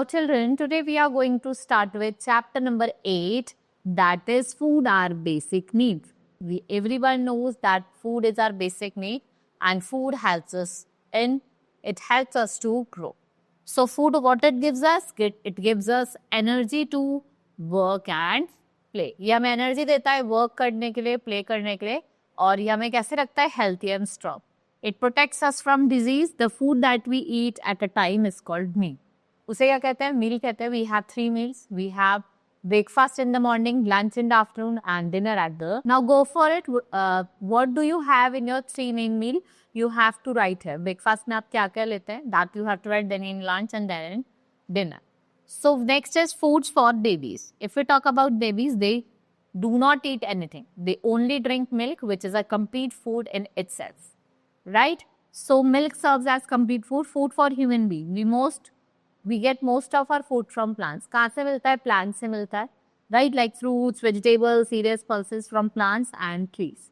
children, today we are going to start with chapter number 8, that is food are basic needs. Everyone knows that food is our basic need and food helps us to grow. So food, what it gives us? It gives us energy to work and play. ये हमें energy देता है work करने के लिए, play करने के लिए, और ये हमें कैसे रखता है healthy and strong. It protects us from disease. The food that we eat at a time is called meal. उसे क्या कहते हैं? Meal कहते हैं. We have 3 meals. We have breakfast in the morning, lunch in the afternoon, and dinner at the. Now go for it. What do you have in your 3 main meal? You have to write here. Breakfast में आप क्या क्या लेते हैं? That you have to write. Then in lunch and then in dinner. So next is foods for babies. If we talk about babies, they do not eat anything. They only drink milk, which is a complete food in itself. Right? So milk serves as complete food. Food for human being. We get most of our food from plants. कहाँ से मिलता है? Plants से मिलता है. Right? Like fruits, vegetables, cereals, pulses from plants and trees.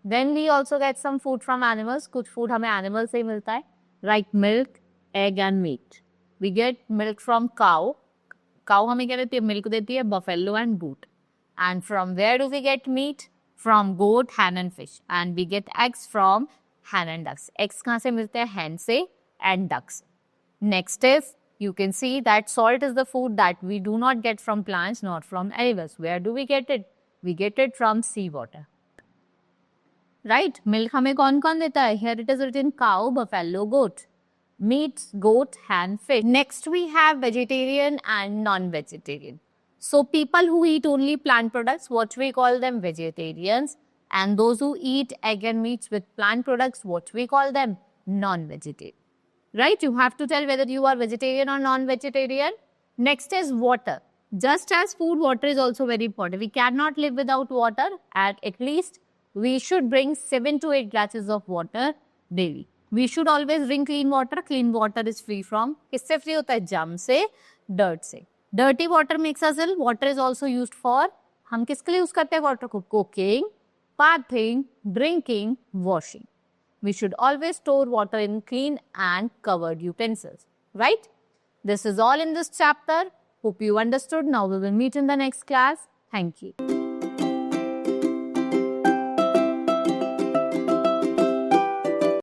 Then we also get some food from animals. कुछ food हमें animals से मिलता है. Like milk, egg and meat. We get milk from cow. Cow हमें क्या देती है? Milk देती है. Buffalo and goat. And from where do we get meat? From goat, hen and fish. And we get eggs from hen and ducks. Eggs कहाँ से मिलते हैं? Hen से and ducks. Next is, you can see that salt is the food that we do not get from plants, not from animals. Where do we get it? We get it from seawater. Right? Milk हमें कौन कौन देता है? Here it is written cow, buffalo, goat. Meat, goat, hen, fish. Next we have vegetarian and non-vegetarian. So people who eat only plant products, what we call them? Vegetarians. And those who eat egg and meats with plant products, what we call them? Non-vegetarian. Right? You have to tell whether you are vegetarian or non-vegetarian. Next is water. Just as food, water is also very important. We cannot live without water. At least we should bring 7 to 8 glasses of water daily. We should always drink clean water. Clean water is free from. किससे free होता है? Germs से, dirt से. Dirty water makes us ill. Water is also used for. हम किसके लिए use करते हैं water को? Cooking, bathing, drinking, washing. We should always store water in clean and covered utensils. Right? This is all in this chapter. Hope you understood. Now we will meet in the next class. Thank you.